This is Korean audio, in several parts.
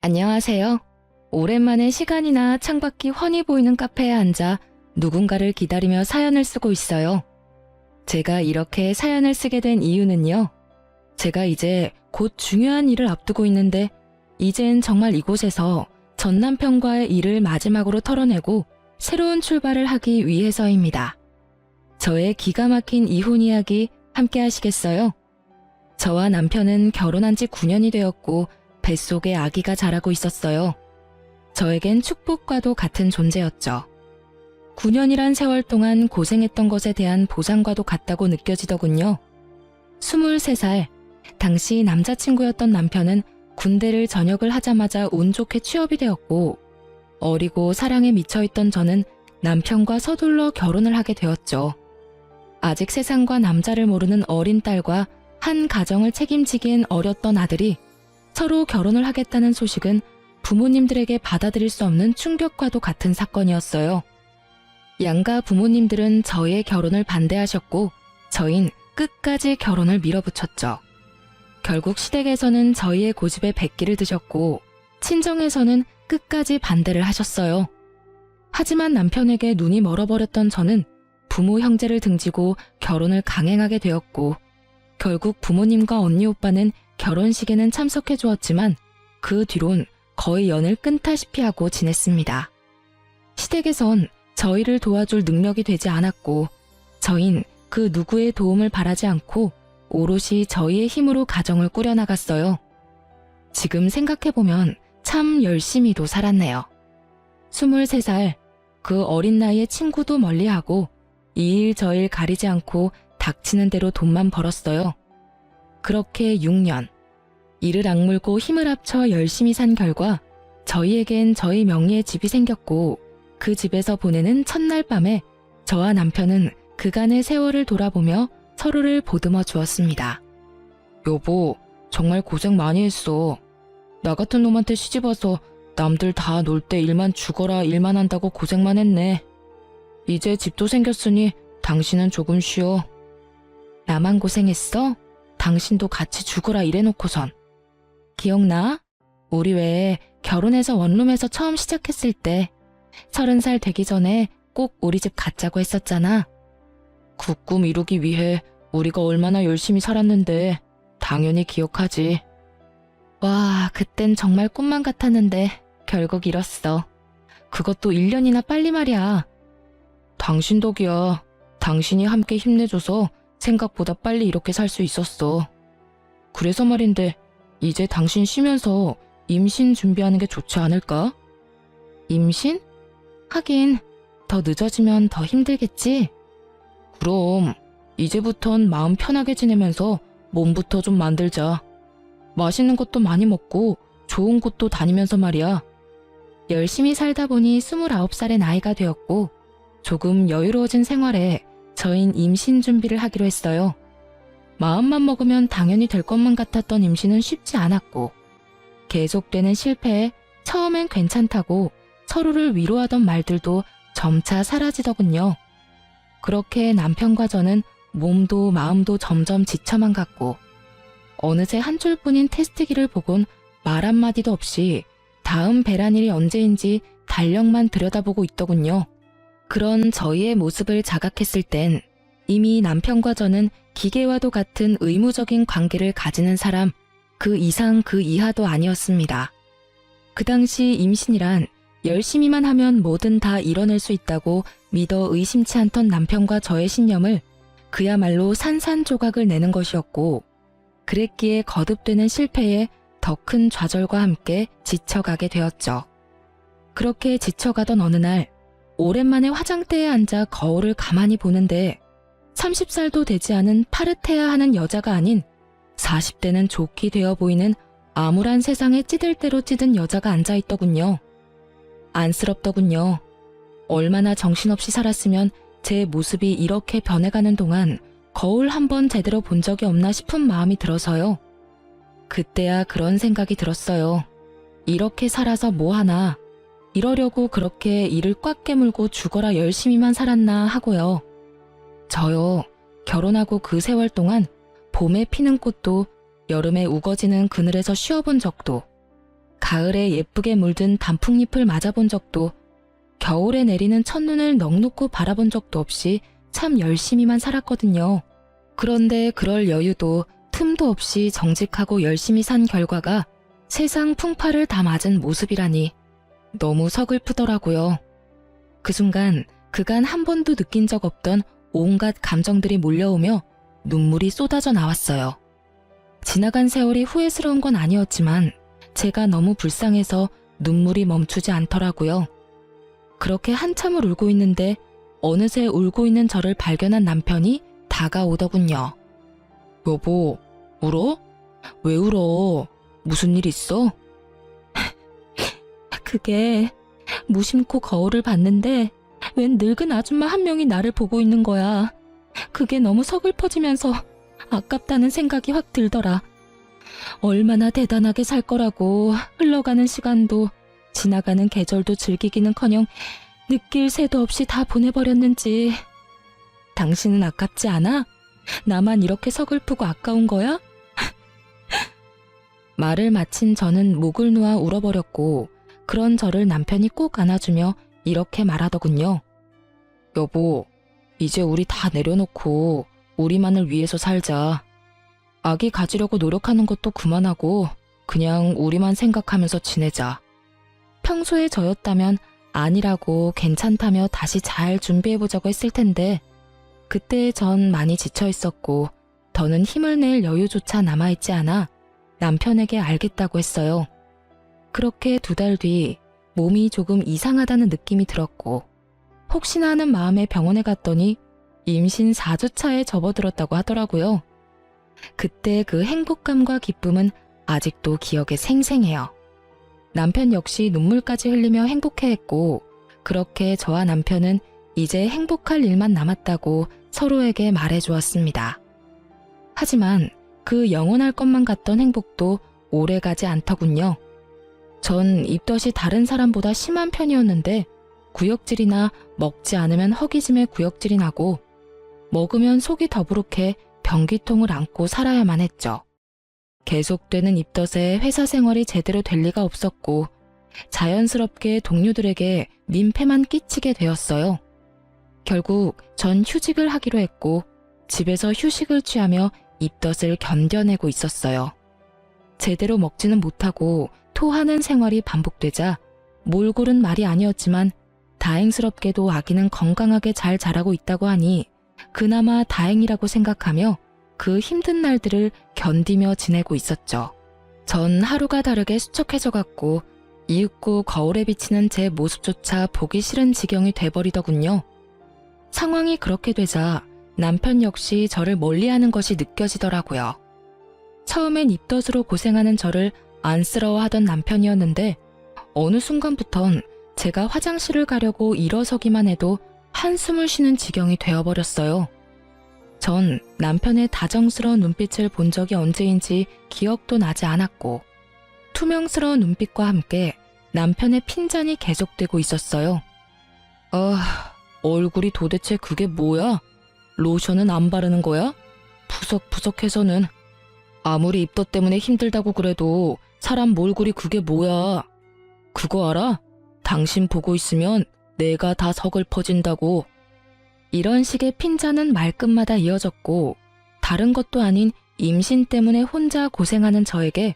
안녕하세요. 오랜만에 시간이나 창밖이 훤히 보이는 카페에 앉아 누군가를 기다리며 사연을 쓰고 있어요. 제가 이렇게 사연을 쓰게 된 이유는요. 제가 이제 곧 중요한 일을 앞두고 있는데 이젠 정말 이곳에서 전 남편과의 일을 마지막으로 털어내고 새로운 출발을 하기 위해서입니다. 저의 기가 막힌 이혼 이야기 함께 하시겠어요? 저와 남편은 결혼한 지 9년이 되었고 뱃속에 아기가 자라고 있었어요. 저에겐 축복과도 같은 존재였죠. 9년이란 세월 동안 고생했던 것에 대한 보상과도 같다고 느껴지더군요. 23살, 당시 남자친구였던 남편은 군대를 전역을 하자마자 운 좋게 취업이 되었고, 어리고 사랑에 미쳐있던 저는 남편과 서둘러 결혼을 하게 되었죠. 아직 세상과 남자를 모르는 어린 딸과 한 가정을 책임지기엔 어렸던 아들이 서로 결혼을 하겠다는 소식은 부모님들에게 받아들일 수 없는 충격과도 같은 사건이었어요. 양가 부모님들은 저희의 결혼을 반대하셨고 저흰 끝까지 결혼을 밀어붙였죠. 결국 시댁에서는 저희의 고집에 백기를 드셨고 친정에서는 끝까지 반대를 하셨어요. 하지만 남편에게 눈이 멀어버렸던 저는 부모 형제를 등지고 결혼을 강행하게 되었고 결국 부모님과 언니 오빠는 결혼식에는 참석해 주었지만 그 뒤론 거의 연을 끊다시피 하고 지냈습니다. 시댁에선 저희를 도와줄 능력이 되지 않았고 저흰 그 누구의 도움을 바라지 않고 오롯이 저희의 힘으로 가정을 꾸려나갔어요. 지금 생각해보면 참 열심히도 살았네요. 23살, 그 어린 나이에 친구도 멀리하고 이 일 저 일 가리지 않고 닥치는 대로 돈만 벌었어요. 그렇게 6년, 이를 악물고 힘을 합쳐 열심히 산 결과 저희에겐 저희 명의의 집이 생겼고 그 집에서 보내는 첫날 밤에 저와 남편은 그간의 세월을 돌아보며 서로를 보듬어 주었습니다. 여보, 정말 고생 많이 했어. 나 같은 놈한테 시집와서 남들 다 놀 때 일만 죽어라 일만 한다고 고생만 했네. 이제 집도 생겼으니 당신은 조금 쉬어. 나만 고생했어? 당신도 같이 죽어라 이래놓고선. 기억나? 우리 왜 결혼해서 원룸에서 처음 시작했을 때 30살 되기 전에 꼭 우리 집 갖자고 했었잖아. 그 꿈 이루기 위해 우리가 얼마나 열심히 살았는데 당연히 기억하지. 와, 그땐 정말 꿈만 같았는데 결국 이뤘어. 그것도 1년이나 빨리 말이야. 당신 덕이야. 당신이 함께 힘내줘서 생각보다 빨리 이렇게 살 수 있었어. 그래서 말인데 이제 당신 쉬면서 임신 준비하는 게 좋지 않을까? 임신? 하긴 더 늦어지면 더 힘들겠지? 그럼 이제부턴 마음 편하게 지내면서 몸부터 좀 만들자. 맛있는 것도 많이 먹고 좋은 곳도 다니면서 말이야. 열심히 살다 보니 29살의 나이가 되었고 조금 여유로워진 생활에 저흰 임신 준비를 하기로 했어요. 마음만 먹으면 당연히 될 것만 같았던 임신은 쉽지 않았고 계속되는 실패에 처음엔 괜찮다고 서로를 위로하던 말들도 점차 사라지더군요. 그렇게 남편과 저는 몸도 마음도 점점 지쳐만 갔고 어느새 한 줄뿐인 테스트기를 보곤 말 한마디도 없이 다음 배란일이 언제인지 달력만 들여다보고 있더군요. 그런 저희의 모습을 자각했을 땐 이미 남편과 저는 기계와도 같은 의무적인 관계를 가지는 사람 그 이상 그 이하도 아니었습니다. 그 당시 임신이란 열심히만 하면 뭐든 다 이뤄낼 수 있다고 믿어 의심치 않던 남편과 저의 신념을 그야말로 산산조각을 내는 것이었고 그랬기에 거듭되는 실패에 더 큰 좌절과 함께 지쳐가게 되었죠. 그렇게 지쳐가던 어느 날 오랜만에 화장대에 앉아 거울을 가만히 보는데 30살도 되지 않은 파릇해야 하는 여자가 아닌 40대는 좋게 되어 보이는 암울한 세상에 찌들 대로 찌든 여자가 앉아있더군요. 안쓰럽더군요. 얼마나 정신없이 살았으면 제 모습이 이렇게 변해가는 동안 거울 한 번 제대로 본 적이 없나 싶은 마음이 들어서요. 그때야 그런 생각이 들었어요. 이렇게 살아서 뭐하나. 이러려고 그렇게 이를 꽉 깨물고 죽어라 열심히만 살았나 하고요. 저요, 결혼하고 그 세월 동안 봄에 피는 꽃도 여름에 우거지는 그늘에서 쉬어본 적도 가을에 예쁘게 물든 단풍잎을 맞아본 적도, 겨울에 내리는 첫눈을 넋놓고 바라본 적도 없이 참 열심히만 살았거든요. 그런데 그럴 여유도 틈도 없이 정직하고 열심히 산 결과가 세상 풍파를 다 맞은 모습이라니 너무 서글프더라고요. 그 순간 그간 한 번도 느낀 적 없던 온갖 감정들이 몰려오며 눈물이 쏟아져 나왔어요. 지나간 세월이 후회스러운 건 아니었지만 제가 너무 불쌍해서 눈물이 멈추지 않더라고요. 그렇게 한참을 울고 있는데 어느새 울고 있는 저를 발견한 남편이 다가오더군요. 여보, 울어? 왜 울어? 무슨 일 있어? 그게 무심코 거울을 봤는데 웬 늙은 아줌마 한 명이 나를 보고 있는 거야. 그게 너무 서글퍼지면서 아깝다는 생각이 확 들더라. 얼마나 대단하게 살 거라고 흘러가는 시간도 지나가는 계절도 즐기기는커녕 느낄 새도 없이 다 보내버렸는지. 당신은 아깝지 않아? 나만 이렇게 서글프고 아까운 거야? 말을 마친 저는 목을 놓아 울어버렸고 그런 저를 남편이 꼭 안아주며 이렇게 말하더군요. 여보, 이제 우리 다 내려놓고 우리만을 위해서 살자. 아기 가지려고 노력하는 것도 그만하고 그냥 우리만 생각하면서 지내자. 평소에 저였다면 아니라고 괜찮다며 다시 잘 준비해보자고 했을 텐데 그때 전 많이 지쳐 있었고 더는 힘을 낼 여유조차 남아있지 않아 남편에게 알겠다고 했어요. 그렇게 2달 뒤 몸이 조금 이상하다는 느낌이 들었고 혹시나 하는 마음에 병원에 갔더니 임신 4주차에 접어들었다고 하더라고요. 그때 그 행복감과 기쁨은 아직도 기억에 생생해요. 남편 역시 눈물까지 흘리며 행복해했고 그렇게 저와 남편은 이제 행복할 일만 남았다고 서로에게 말해주었습니다. 하지만 그 영원할 것만 같던 행복도 오래가지 않더군요. 전 입덧이 다른 사람보다 심한 편이었는데 구역질이나 먹지 않으면 허기짐에 구역질이 나고 먹으면 속이 더부룩해 변기통을 안고 살아야만 했죠. 계속되는 입덧에 회사 생활이 제대로 될 리가 없었고 자연스럽게 동료들에게 민폐만 끼치게 되었어요. 결국 전 휴직을 하기로 했고 집에서 휴식을 취하며 입덧을 견뎌내고 있었어요. 제대로 먹지는 못하고 토하는 생활이 반복되자 몰골은 말이 아니었지만 다행스럽게도 아기는 건강하게 잘 자라고 있다고 하니 그나마 다행이라고 생각하며 그 힘든 날들을 견디며 지내고 있었죠. 전 하루가 다르게 수척해져갔고 이윽고 거울에 비치는 제 모습조차 보기 싫은 지경이 돼버리더군요. 상황이 그렇게 되자 남편 역시 저를 멀리하는 것이 느껴지더라고요. 처음엔 입덧으로 고생하는 저를 안쓰러워하던 남편이었는데 어느 순간부턴 제가 화장실을 가려고 일어서기만 해도 한숨을 쉬는 지경이 되어버렸어요. 전 남편의 다정스러운 눈빛을 본 적이 언제인지 기억도 나지 않았고 투명스러운 눈빛과 함께 남편의 핀잔이 계속되고 있었어요. 얼굴이 도대체 그게 뭐야? 로션은 안 바르는 거야? 푸석푸석해서는. 아무리 입덧 때문에 힘들다고 그래도 사람 몰골이 그게 뭐야? 그거 알아? 당신 보고 있으면 내가 다 서글퍼진다고. 이런 식의 핀잔은 말끝마다 이어졌고 다른 것도 아닌 임신 때문에 혼자 고생하는 저에게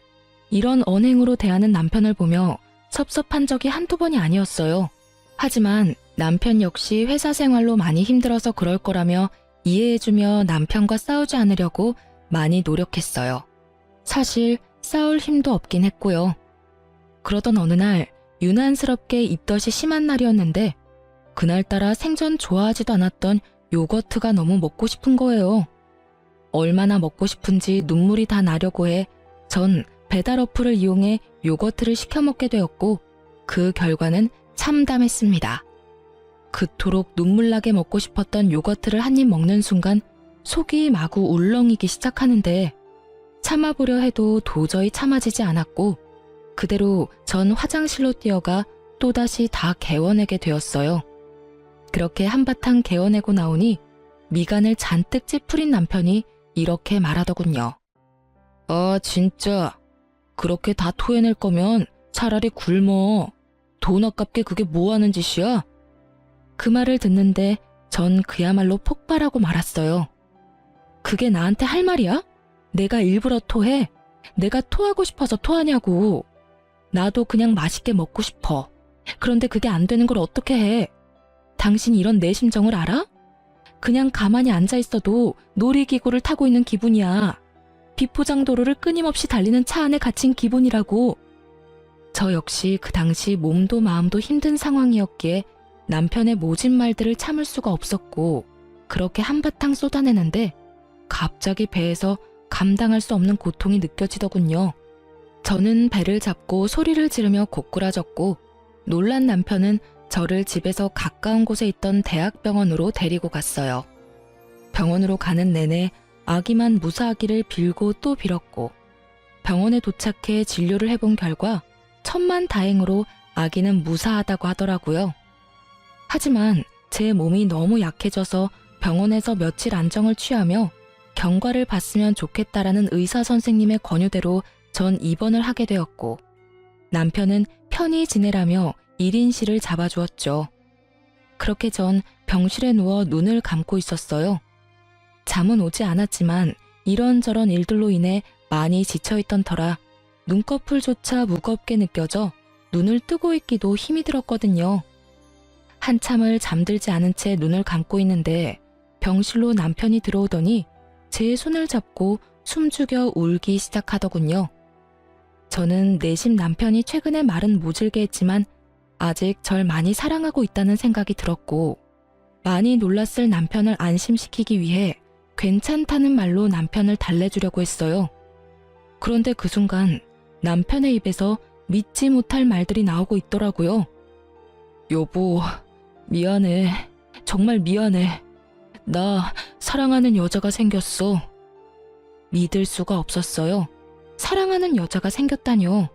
이런 언행으로 대하는 남편을 보며 섭섭한 적이 한두 번이 아니었어요. 하지만 남편 역시 회사 생활로 많이 힘들어서 그럴 거라며 이해해주며 남편과 싸우지 않으려고 많이 노력했어요. 사실 싸울 힘도 없긴 했고요. 그러던 어느 날 유난스럽게 입덧이 심한 날이었는데 그날따라 생전 좋아하지도 않았던 요거트가 너무 먹고 싶은 거예요. 얼마나 먹고 싶은지 눈물이 다 나려고 해 전 배달 어플을 이용해 요거트를 시켜 먹게 되었고 그 결과는 참담했습니다. 그토록 눈물나게 먹고 싶었던 요거트를 한 입 먹는 순간 속이 마구 울렁이기 시작하는데 참아보려 해도 도저히 참아지지 않았고 그대로 전 화장실로 뛰어가 또다시 다 개워내게 되었어요. 그렇게 한바탕 개워내고 나오니 미간을 잔뜩 찌푸린 남편이 이렇게 말하더군요. 진짜 그렇게 다 토해낼 거면 차라리 굶어. 돈 아깝게 그게 뭐 하는 짓이야? 그 말을 듣는데 전 그야말로 폭발하고 말았어요. 그게 나한테 할 말이야? 내가 일부러 토해. 내가 토하고 싶어서 토하냐고. 나도 그냥 맛있게 먹고 싶어. 그런데 그게 안 되는 걸 어떻게 해? 당신 이런 내 심정을 알아? 그냥 가만히 앉아 있어도 놀이기구를 타고 있는 기분이야. 비포장도로를 끊임없이 달리는 차 안에 갇힌 기분이라고. 저 역시 그 당시 몸도 마음도 힘든 상황이었기에 남편의 모진 말들을 참을 수가 없었고 그렇게 한바탕 쏟아내는데 갑자기 배에서 감당할 수 없는 고통이 느껴지더군요. 저는 배를 잡고 소리를 지르며 고꾸라졌고 놀란 남편은 저를 집에서 가까운 곳에 있던 대학병원으로 데리고 갔어요. 병원으로 가는 내내 아기만 무사하기를 빌고 또 빌었고 병원에 도착해 진료를 해본 결과 천만다행으로 아기는 무사하다고 하더라고요. 하지만 제 몸이 너무 약해져서 병원에서 며칠 안정을 취하며 경과를 봤으면 좋겠다라는 의사 선생님의 권유대로 전 입원을 하게 되었고 남편은 편히 지내라며 1인실을 잡아주었죠. 그렇게 전 병실에 누워 눈을 감고 있었어요. 잠은 오지 않았지만 이런저런 일들로 인해 많이 지쳐있던 터라 눈꺼풀조차 무겁게 느껴져 눈을 뜨고 있기도 힘이 들었거든요. 한참을 잠들지 않은 채 눈을 감고 있는데 병실로 남편이 들어오더니 제 손을 잡고 숨죽여 울기 시작하더군요. 저는 내심 남편이 최근에 말은 모질게 했지만 아직 절 많이 사랑하고 있다는 생각이 들었고 많이 놀랐을 남편을 안심시키기 위해 괜찮다는 말로 남편을 달래주려고 했어요. 그런데 그 순간 남편의 입에서 믿지 못할 말들이 나오고 있더라고요. 여보, 미안해. 정말 미안해. 나 사랑하는 여자가 생겼어. 믿을 수가 없었어요. 사랑하는 여자가 생겼다뇨.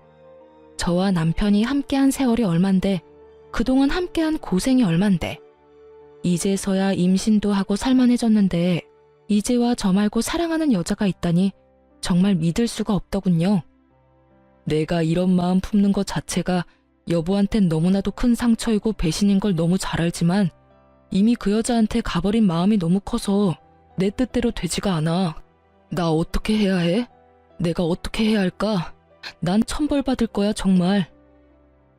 저와 남편이 함께한 세월이 얼만데 그동안 함께한 고생이 얼만데 이제서야 임신도 하고 살만해졌는데 이제와 저 말고 사랑하는 여자가 있다니 정말 믿을 수가 없더군요. 내가 이런 마음 품는 것 자체가 여보한텐 너무나도 큰 상처이고 배신인 걸 너무 잘 알지만 이미 그 여자한테 가버린 마음이 너무 커서 내 뜻대로 되지가 않아. 나 어떻게 해야 해? 내가 어떻게 해야 할까? 난 천벌받을 거야 정말.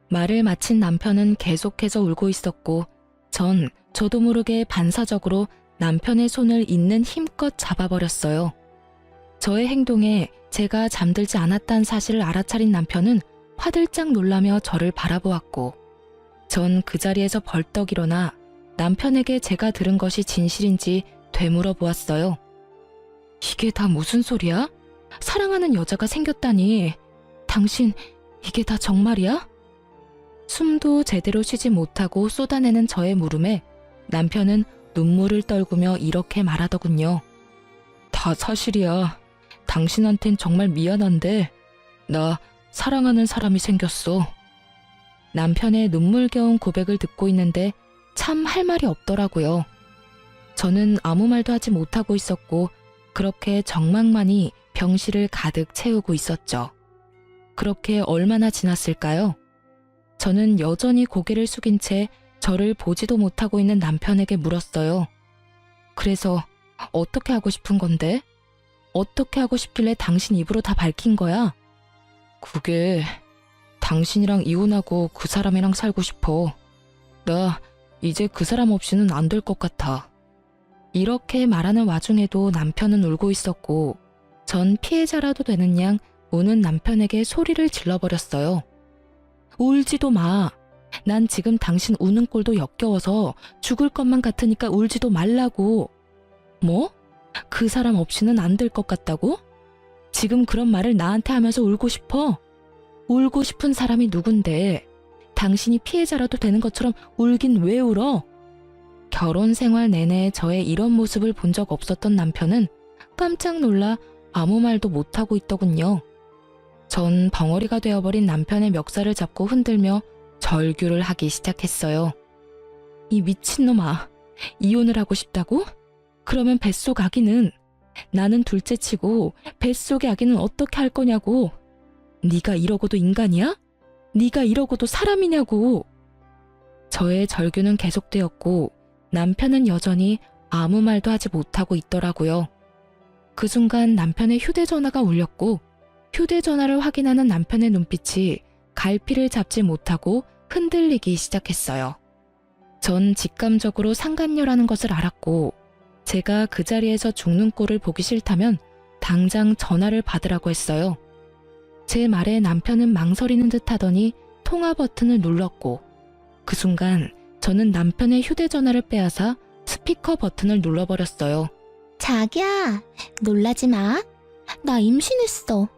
말을 마친 남편은 계속해서 울고 있었고 전 저도 모르게 반사적으로 남편의 손을 있는 힘껏 잡아버렸어요. 저의 행동에 제가 잠들지 않았다는 사실을 알아차린 남편은 화들짝 놀라며 저를 바라보았고 전 그 자리에서 벌떡 일어나 남편에게 제가 들은 것이 진실인지 되물어 보았어요. 이게 다 무슨 소리야? 사랑하는 여자가 생겼다니. 당신 이게 다 정말이야? 숨도 제대로 쉬지 못하고 쏟아내는 저의 물음에 남편은 눈물을 떨구며 이렇게 말하더군요. 다 사실이야. 당신한텐 정말 미안한데 나 사랑하는 사람이 생겼어. 남편의 눈물겨운 고백을 듣고 있는데 참 할 말이 없더라고요. 저는 아무 말도 하지 못하고 있었고 그렇게 정막만이 병실을 가득 채우고 있었죠. 그렇게 얼마나 지났을까요? 저는 여전히 고개를 숙인 채 저를 보지도 못하고 있는 남편에게 물었어요. 그래서 어떻게 하고 싶은 건데? 어떻게 하고 싶길래 당신 입으로 다 밝힌 거야? 그게 당신이랑 이혼하고 그 사람이랑 살고 싶어. 나 이제 그 사람 없이는 안 될 것 같아. 이렇게 말하는 와중에도 남편은 울고 있었고 전 피해자라도 되는 양 우는 남편에게 소리를 질러버렸어요. 울지도 마. 난 지금 당신 우는 꼴도 역겨워서 죽을 것만 같으니까 울지도 말라고. 뭐? 그 사람 없이는 안 될 것 같다고? 지금 그런 말을 나한테 하면서 울고 싶어? 울고 싶은 사람이 누군데? 당신이 피해자라도 되는 것처럼 울긴 왜 울어? 결혼 생활 내내 저의 이런 모습을 본 적 없었던 남편은 깜짝 놀라 아무 말도 못하고 있더군요. 전 벙어리가 되어버린 남편의 멱살을 잡고 흔들며 절규를 하기 시작했어요. 이 미친놈아, 이혼을 하고 싶다고? 그러면 뱃속 아기는? 나는 둘째치고 뱃속의 아기는 어떻게 할 거냐고. 네가 이러고도 인간이야? 네가 이러고도 사람이냐고. 저의 절규는 계속되었고 남편은 여전히 아무 말도 하지 못하고 있더라고요. 그 순간 남편의 휴대전화가 울렸고 휴대전화를 확인하는 남편의 눈빛이 갈피를 잡지 못하고 흔들리기 시작했어요. 전 직감적으로 상간녀라는 것을 알았고 제가 그 자리에서 죽는 꼴을 보기 싫다면 당장 전화를 받으라고 했어요. 제 말에 남편은 망설이는 듯 하더니 통화 버튼을 눌렀고 그 순간 저는 남편의 휴대전화를 빼앗아 스피커 버튼을 눌러버렸어요. 자기야, 놀라지 마. 나 임신했어.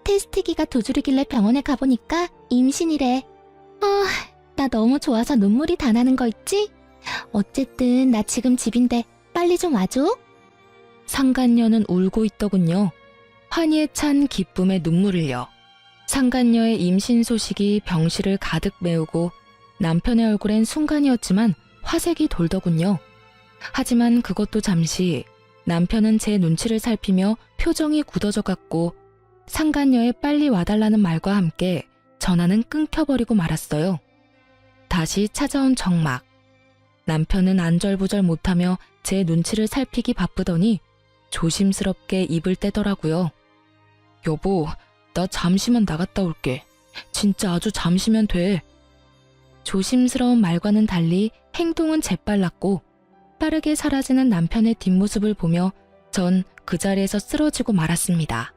테스트기가 두 줄이길래 병원에 가보니까 임신이래. 나 너무 좋아서 눈물이 다 나는 거 있지? 어쨌든 나 지금 집인데 빨리 좀 와줘. 상간녀는 울고 있더군요. 환희에 찬 기쁨의 눈물을요. 상간녀의 임신 소식이 병실을 가득 메우고 남편의 얼굴엔 순간이었지만 화색이 돌더군요. 하지만 그것도 잠시. 남편은 제 눈치를 살피며 표정이 굳어져 갔고 상간녀의 빨리 와달라는 말과 함께 전화는 끊겨버리고 말았어요. 다시 찾아온 정막. 남편은 안절부절 못하며 제 눈치를 살피기 바쁘더니 조심스럽게 입을 떼더라고요. 여보, 나 잠시만 나갔다 올게. 진짜 아주 잠시면 돼. 조심스러운 말과는 달리 행동은 재빨랐고 빠르게 사라지는 남편의 뒷모습을 보며 전 그 자리에서 쓰러지고 말았습니다.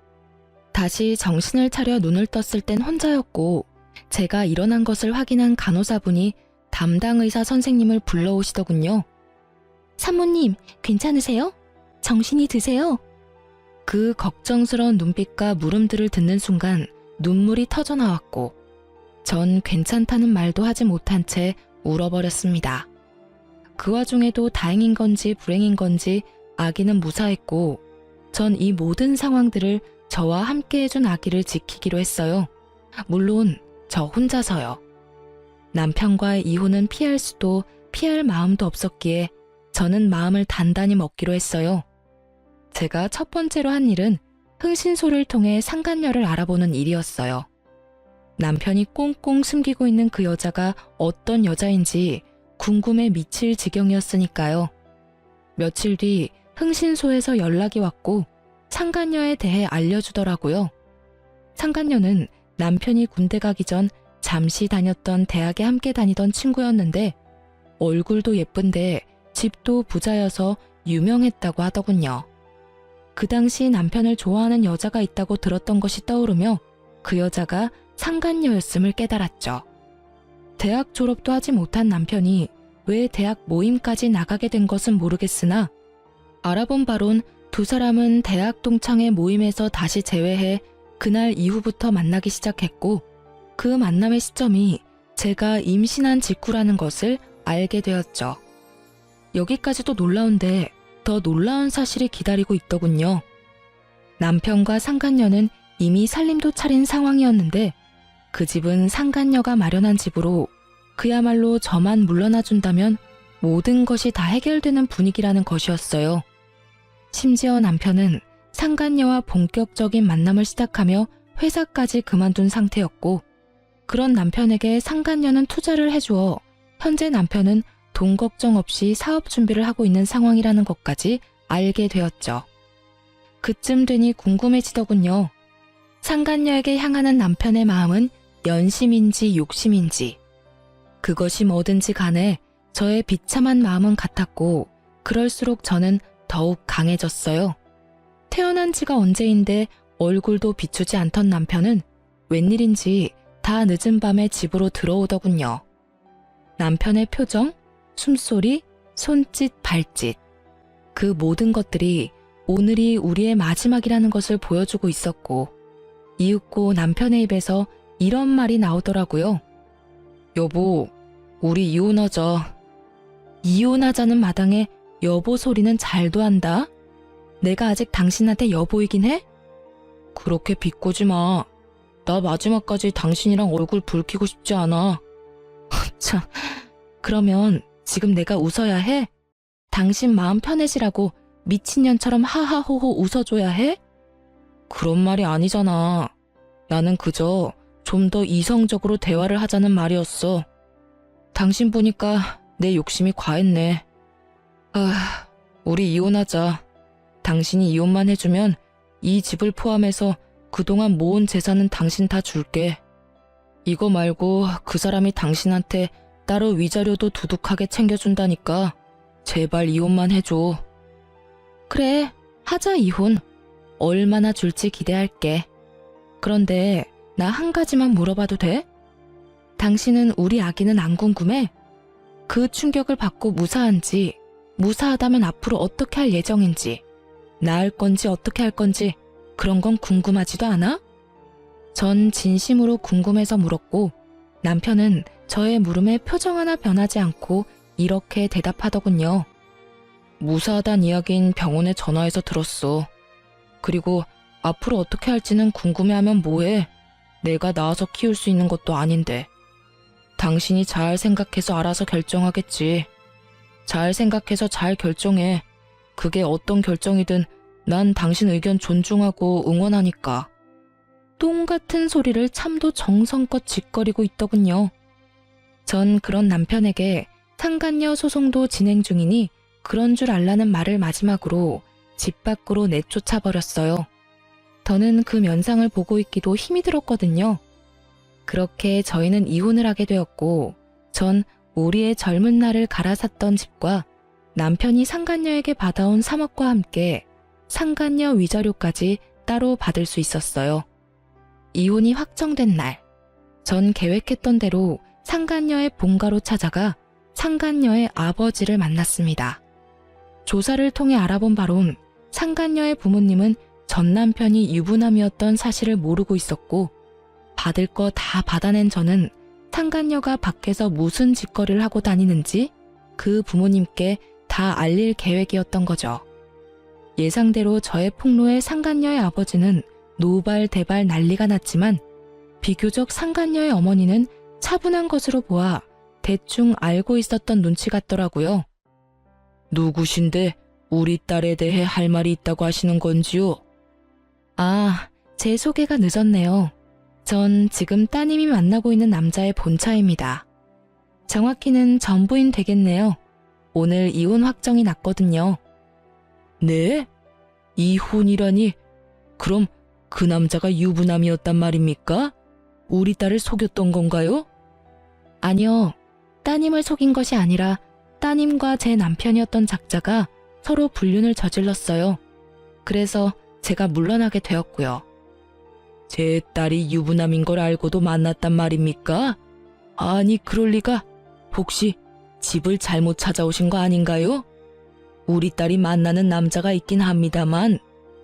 다시 정신을 차려 눈을 떴을 땐 혼자였고 제가 일어난 것을 확인한 간호사분이 담당 의사 선생님을 불러오시더군요. 산모님, 괜찮으세요? 정신이 드세요? 그 걱정스러운 눈빛과 물음들을 듣는 순간 눈물이 터져 나왔고 전 괜찮다는 말도 하지 못한 채 울어버렸습니다. 그 와중에도 다행인 건지 불행인 건지 아기는 무사했고 전 이 모든 상황들을 저와 함께 해준 아기를 지키기로 했어요. 물론 저 혼자서요. 남편과의 이혼은 피할 수도 피할 마음도 없었기에 저는 마음을 단단히 먹기로 했어요. 제가 첫 번째로 한 일은 흥신소를 통해 상간녀를 알아보는 일이었어요. 남편이 꽁꽁 숨기고 있는 그 여자가 어떤 여자인지 궁금해 미칠 지경이었으니까요. 며칠 뒤 흥신소에서 연락이 왔고 상간녀에 대해 알려주더라고요. 상간녀는 남편이 군대 가기 전 잠시 다녔던 대학에 함께 다니던 친구였는데 얼굴도 예쁜데 집도 부자여서 유명했다고 하더군요. 그 당시 남편을 좋아하는 여자가 있다고 들었던 것이 떠오르며 그 여자가 상간녀였음을 깨달았죠. 대학 졸업도 하지 못한 남편이 왜 대학 모임까지 나가게 된 것은 모르겠으나 알아본 바론 두 사람은 대학 동창회 모임에서 다시 재회해 그날 이후부터 만나기 시작했고 그 만남의 시점이 제가 임신한 직후라는 것을 알게 되었죠. 여기까지도 놀라운데 더 놀라운 사실이 기다리고 있더군요. 남편과 상간녀는 이미 살림도 차린 상황이었는데 그 집은 상간녀가 마련한 집으로 그야말로 저만 물러나 준다면 모든 것이 다 해결되는 분위기라는 것이었어요. 심지어 남편은 상간녀와 본격적인 만남을 시작하며 회사까지 그만둔 상태였고 그런 남편에게 상간녀는 투자를 해주어 현재 남편은 돈 걱정 없이 사업 준비를 하고 있는 상황이라는 것까지 알게 되었죠. 그쯤 되니 궁금해지더군요. 상간녀에게 향하는 남편의 마음은 연심인지 욕심인지. 그것이 뭐든지 간에 저의 비참한 마음은 같았고 그럴수록 저는 더욱 강해졌어요. 태어난 지가 언제인데 얼굴도 비추지 않던 남편은 웬일인지 다 늦은 밤에 집으로 들어오더군요. 남편의 표정, 숨소리, 손짓, 발짓. 그 모든 것들이 오늘이 우리의 마지막이라는 것을 보여주고 있었고 이윽고 남편의 입에서 이런 말이 나오더라고요. 여보, 우리 이혼하자. 이혼하자는 마당에 여보 소리는 잘도 한다. 내가 아직 당신한테 여보이긴 해? 그렇게 비꼬지 마. 나 마지막까지 당신이랑 얼굴 붉히고 싶지 않아. 참, 그러면 지금 내가 웃어야 해? 당신 마음 편해지라고 미친년처럼 하하호호 웃어줘야 해? 그런 말이 아니잖아. 나는 그저 좀 더 이성적으로 대화를 하자는 말이었어. 당신 보니까 내 욕심이 과했네. 아, 우리 이혼하자. 당신이 이혼만 해주면 이 집을 포함해서 그동안 모은 재산은 당신 다 줄게. 이거 말고 그 사람이 당신한테 따로 위자료도 두둑하게 챙겨준다니까 제발 이혼만 해줘. 그래, 하자 이혼. 얼마나 줄지 기대할게. 그런데 나 한 가지만 물어봐도 돼? 당신은 우리 아기는 안 궁금해? 그 충격을 받고 무사한지, 무사하다면 앞으로 어떻게 할 예정인지, 낳을 건지 어떻게 할 건지 그런 건 궁금하지도 않아? 전 진심으로 궁금해서 물었고 남편은 저의 물음에 표정 하나 변하지 않고 이렇게 대답하더군요. 무사하단 이야긴 병원에 전화해서 들었어. 그리고 앞으로 어떻게 할지는 궁금해하면 뭐해? 내가 낳아서 키울 수 있는 것도 아닌데. 당신이 잘 생각해서 알아서 결정하겠지. 잘 생각해서 잘 결정해. 그게 어떤 결정이든 난 당신 의견 존중하고 응원하니까. 똥 같은 소리를 참도 정성껏 짓거리고 있더군요. 전 그런 남편에게 상간녀 소송도 진행 중이니 그런 줄 알라는 말을 마지막으로 집 밖으로 내쫓아 버렸어요. 더는 그 면상을 보고 있기도 힘이 들었거든요. 그렇게 저희는 이혼을 하게 되었고 전 우리의 젊은 날을 갈아샀던 집과 남편이 상간녀에게 받아온 3억과 함께 상간녀 위자료까지 따로 받을 수 있었어요. 이혼이 확정된 날, 전 계획했던 대로 상간녀의 본가로 찾아가 상간녀의 아버지를 만났습니다. 조사를 통해 알아본 바론 상간녀의 부모님은 전 남편이 유부남이었던 사실을 모르고 있었고 받을 거 다 받아낸 저는 상간녀가 밖에서 무슨 짓거리를 하고 다니는지 그 부모님께 다 알릴 계획이었던 거죠. 예상대로 저의 폭로에 상간녀의 아버지는 노발대발 난리가 났지만 비교적 상간녀의 어머니는 차분한 것으로 보아 대충 알고 있었던 눈치 같더라고요. 누구신데 우리 딸에 대해 할 말이 있다고 하시는 건지요? 아, 제 소개가 늦었네요. 전 지금 따님이 만나고 있는 남자의 본차입니다. 정확히는 전부인 되겠네요. 오늘 이혼 확정이 났거든요. 네? 이혼이라니? 그럼 그 남자가 유부남이었단 말입니까? 우리 딸을 속였던 건가요? 아니요. 따님을 속인 것이 아니라 따님과 제 남편이었던 작자가 서로 불륜을 저질렀어요. 그래서 제가 물러나게 되었고요. 제 딸이 유부남인 걸 알고도 만났단 말입니까? 아니, 그럴 리가. 혹시 집을 잘못 찾아오신 거 아닌가요? 우리 딸이 만나는 남자가 있긴 합니다만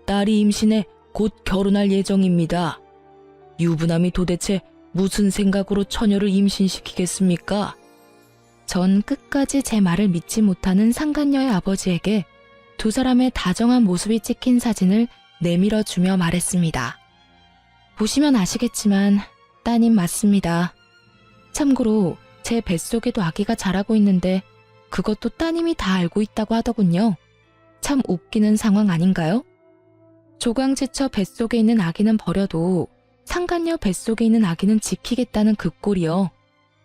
딸이 임신해 곧 결혼할 예정입니다. 유부남이 도대체 무슨 생각으로 처녀를 임신시키겠습니까? 전 끝까지 제 말을 믿지 못하는 상간녀의 아버지에게 두 사람의 다정한 모습이 찍힌 사진을 내밀어 주며 말했습니다. 보시면 아시겠지만 따님 맞습니다. 참고로 제 뱃속에도 아기가 자라고 있는데 그것도 따님이 다 알고 있다고 하더군요. 참 웃기는 상황 아닌가요? 조강지처 뱃속에 있는 아기는 버려도 상간녀 뱃속에 있는 아기는 지키겠다는 그 꼴이요.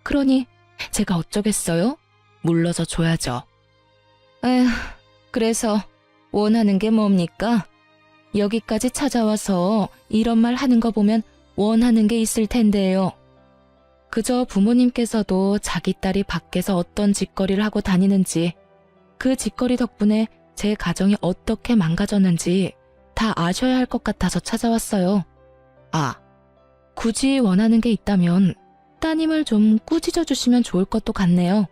그러니 제가 어쩌겠어요? 물러서 줘야죠. 에휴, 그래서 원하는 게 뭡니까? 여기까지 찾아와서 이런 말 하는 거 보면 원하는 게 있을 텐데요. 그저 부모님께서도 자기 딸이 밖에서 어떤 짓거리를 하고 다니는지, 그 짓거리 덕분에 제 가정이 어떻게 망가졌는지 다 아셔야 할 것 같아서 찾아왔어요. 아, 굳이 원하는 게 있다면 따님을 좀 꾸짖어 주시면 좋을 것도 같네요.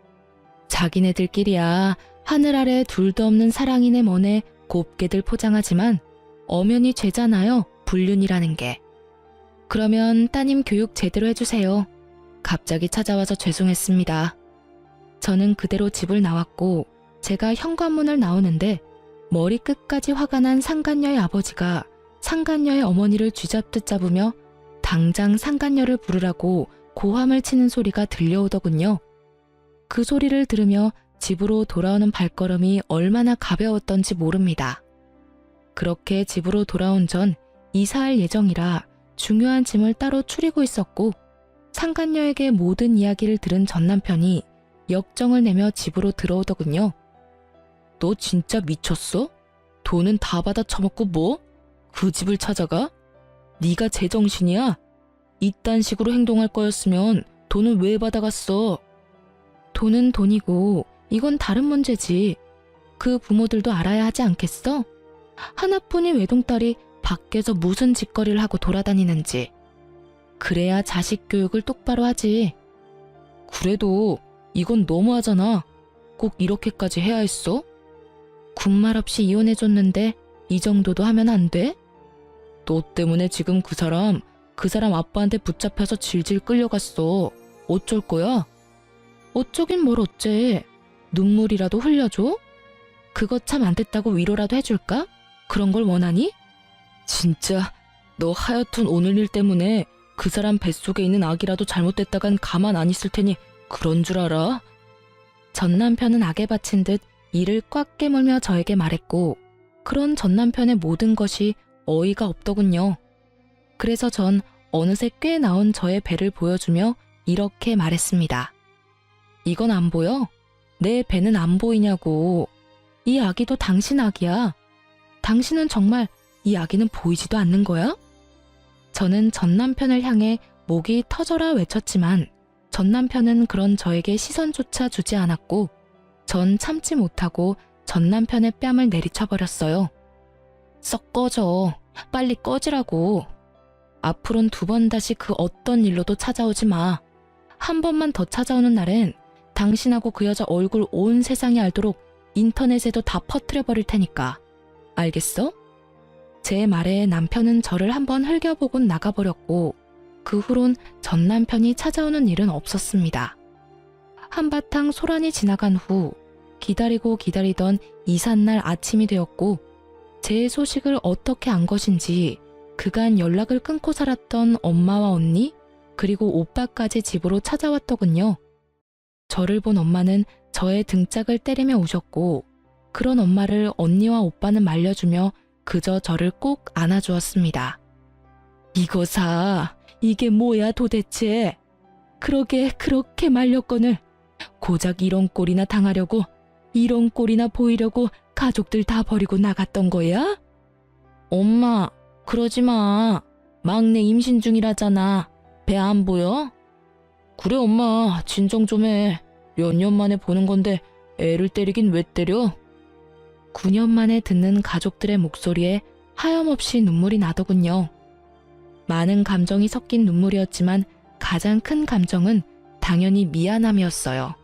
자기네들끼리야 하늘 아래 둘도 없는 사랑이네 뭐네 곱게들 포장하지만 엄연히 죄잖아요, 불륜이라는 게. 그러면 따님 교육 제대로 해주세요. 갑자기 찾아와서 죄송했습니다. 저는 그대로 집을 나왔고 제가 현관문을 나오는데 머리끝까지 화가 난 상간녀의 아버지가 상간녀의 어머니를 쥐잡듯 잡으며 당장 상간녀를 부르라고 고함을 치는 소리가 들려오더군요. 그 소리를 들으며 집으로 돌아오는 발걸음이 얼마나 가벼웠던지 모릅니다. 그렇게 집으로 돌아온 전 이사할 예정이라 중요한 짐을 따로 추리고 있었고 상간녀에게 모든 이야기를 들은 전 남편이 역정을 내며 집으로 들어오더군요. 너 진짜 미쳤어? 돈은 다 받아 처먹고 뭐? 그 집을 찾아가? 네가 제정신이야? 이딴 식으로 행동할 거였으면 돈은 왜 받아갔어? 돈은 돈이고 이건 다른 문제지. 그 부모들도 알아야 하지 않겠어? 하나뿐인 외동딸이 밖에서 무슨 짓거리를 하고 돌아다니는지. 그래야 자식 교육을 똑바로 하지. 그래도 이건 너무하잖아. 꼭 이렇게까지 해야 했어? 군말 없이 이혼해줬는데 이 정도도 하면 안 돼? 너 때문에 지금 그 사람 아빠한테 붙잡혀서 질질 끌려갔어. 어쩔 거야? 어쩌긴 뭘 어째. 눈물이라도 흘려줘? 그거 참 안 됐다고 위로라도 해줄까? 그런 걸 원하니? 진짜 너 하여튼 오늘 일 때문에 그 사람 뱃속에 있는 아기라도 잘못됐다간 가만 안 있을 테니 그런 줄 알아? 전 남편은 악에 바친 듯 이를 꽉 깨물며 저에게 말했고 그런 전 남편의 모든 것이 어이가 없더군요. 그래서 전 어느새 꽤 나온 저의 배를 보여주며 이렇게 말했습니다. 이건 안 보여? 내 배는 안 보이냐고. 이 아기도 당신 아기야. 당신은 정말 이 아기는 보이지도 않는 거야? 저는 전 남편을 향해 목이 터져라 외쳤지만 전 남편은 그런 저에게 시선조차 주지 않았고 전 참지 못하고 전 남편의 뺨을 내리쳐버렸어요. 썩 꺼져. 빨리 꺼지라고. 앞으론 2번 다시 그 어떤 일로도 찾아오지 마. 한 번만 더 찾아오는 날엔 당신하고 그 여자 얼굴 온 세상이 알도록 인터넷에도 다 퍼뜨려버릴 테니까. 알겠어? 제 말에 남편은 저를 한번 흘겨보곤 나가버렸고 그 후론 전 남편이 찾아오는 일은 없었습니다. 한바탕 소란이 지나간 후 기다리고 기다리던 이삿날 아침이 되었고 제 소식을 어떻게 안 것인지 그간 연락을 끊고 살았던 엄마와 언니 그리고 오빠까지 집으로 찾아왔더군요. 저를 본 엄마는 저의 등짝을 때리며 우셨고 그런 엄마를 언니와 오빠는 말려주며 그저 저를 꼭 안아주었습니다. 이거 사. 이게 뭐야 도대체. 그러게 그렇게 말렸거늘. 고작 이런 꼴이나 당하려고 이런 꼴이나 보이려고 가족들 다 버리고 나갔던 거야? 엄마 그러지 마. 막내 임신 중이라잖아. 배 안 보여? 그래 엄마 진정 좀 해. 몇 년 만에 보는 건데 애를 때리긴 왜 때려? 9년 만에 듣는 가족들의 목소리에 하염없이 눈물이 나더군요. 많은 감정이 섞인 눈물이었지만 가장 큰 감정은 당연히 미안함이었어요.